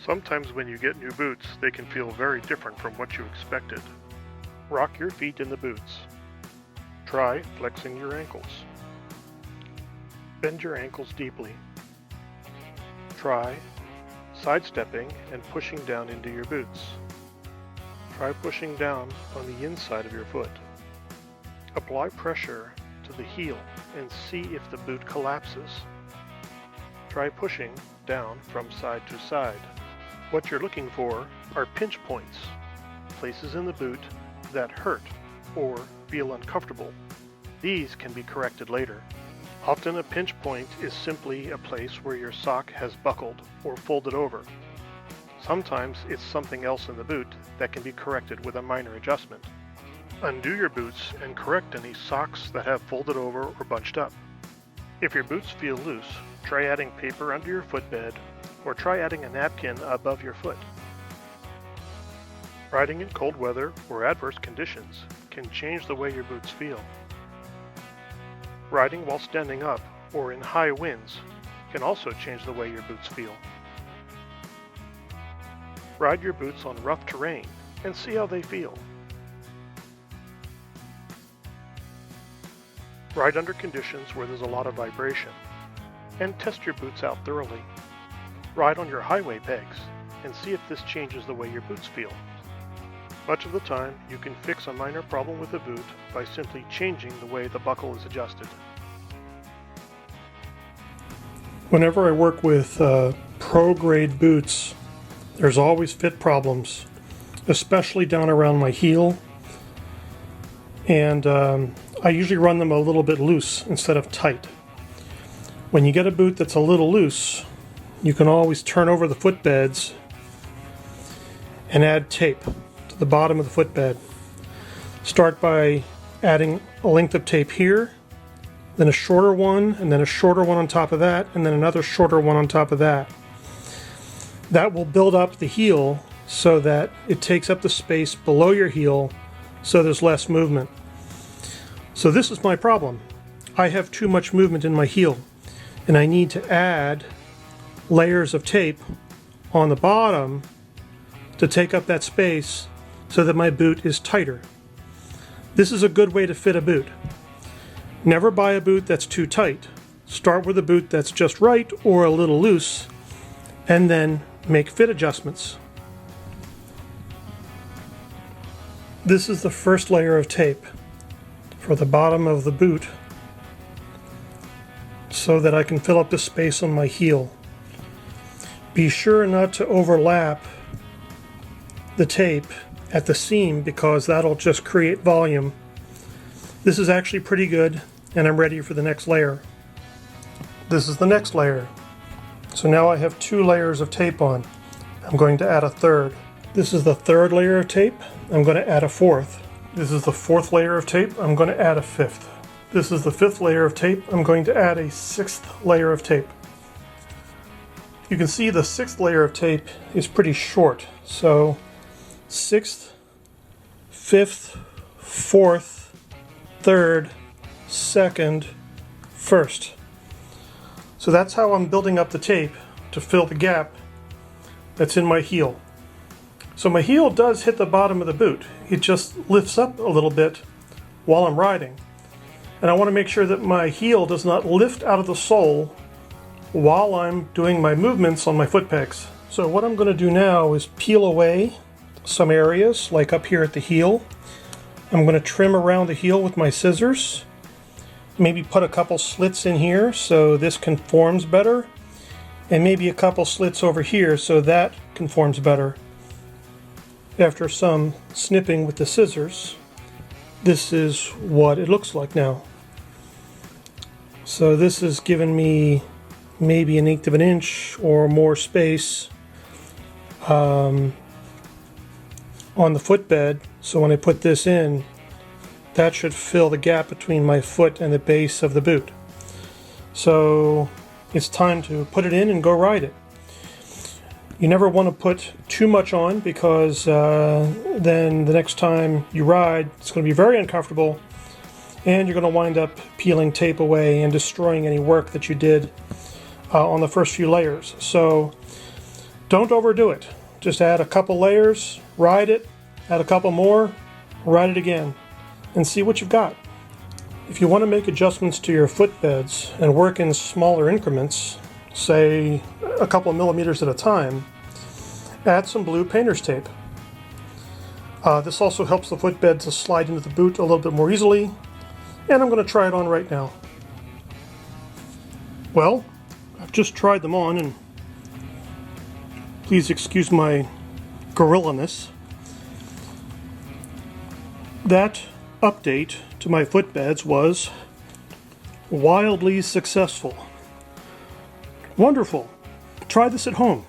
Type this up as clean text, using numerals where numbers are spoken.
Sometimes when you get new boots, they can feel very different from what you expected. Rock your feet in the boots. Try flexing your ankles. Bend your ankles deeply. Try sidestepping and pushing down into your boots. Try pushing down on the inside of your foot. Apply pressure to the heel and see if the boot collapses. Try pushing down from side to side. What you're looking for are pinch points, places in the boot that hurt or feel uncomfortable. These can be corrected later. Often a pinch point is simply a place where your sock has buckled or folded over. Sometimes it's something else in the boot that can be corrected with a minor adjustment. Undo your boots and correct any socks that have folded over or bunched up. If your boots feel loose, try adding paper under your footbed or try adding a napkin above your foot. Riding in cold weather or adverse conditions can change the way your boots feel. Riding while standing up or in high winds can also change the way your boots feel. Ride your boots on rough terrain and see how they feel. Ride under conditions where there's a lot of vibration and test your boots out thoroughly. Ride on your highway pegs and see if this changes the way your boots feel. Much of the time, you can fix a minor problem with a boot by simply changing the way the buckle is adjusted. Whenever I work with pro-grade boots, there's always fit problems, especially down around my heel. And I usually run them a little bit loose instead of tight. When you get a boot that's a little loose, you can always turn over the footbeds and add tape to the bottom of the footbed. Start by adding a length of tape here, then a shorter one, and then a shorter one on top of that, and then another shorter one on top of that. That will build up the heel so that it takes up the space below your heel so there's less movement. So this is my problem. I have too much movement in my heel, and I need to add layers of tape on the bottom to take up that space so that my boot is tighter. This is a good way to fit a boot. Never buy a boot that's too tight. Start with a boot that's just right or a little loose, and then make fit adjustments. This is the first layer of tape for the bottom of the boot so that I can fill up the space on my heel. Be sure not to overlap the tape at the seam because that'll just create volume. This is actually pretty good, and I'm ready for the next layer. This is the next layer. So now I have 2 layers of tape on. I'm going to add a third. This is the third layer of tape. I'm going to add a fourth. This is the fourth layer of tape. I'm going to add a fifth. This is the fifth layer of tape. I'm going to add a sixth layer of tape. You can see the sixth layer of tape is pretty short. So sixth, fifth, fourth, third, second, first. So that's how I'm building up the tape to fill the gap that's in my heel. So my heel does hit the bottom of the boot. It just lifts up a little bit while I'm riding. And I want to make sure that my heel does not lift out of the sole while I'm doing my movements on my foot pegs. So what I'm going to do now is peel away some areas, like up here at the heel. I'm going to trim around the heel with my scissors. Maybe put a couple slits in here so this conforms better. And maybe a couple slits over here so that conforms better. After some snipping with the scissors, this is what it looks like now. So this has given me maybe 1/8 of an inch or more space on the footbed. So when I put this in, that should fill the gap between my foot and the base of the boot. So it's time to put it in and go ride it. You never want to put too much on because then the next time you ride, it's going to be very uncomfortable and you're going to wind up peeling tape away and destroying any work that you did on the first few layers. So Don't overdo it. Just add a couple layers, ride it, add a couple more, ride it again, and see what you've got. If you want to make adjustments to your footbeds and work in smaller increments, say a couple of millimeters at a time, add some blue painter's tape. This also helps the footbed to slide into the boot a little bit more easily, and I'm going to try it on right now. Well, I've just tried them on, and please excuse my gorilla-ness. That update to my footbeds was wildly successful. Wonderful. Try this at home.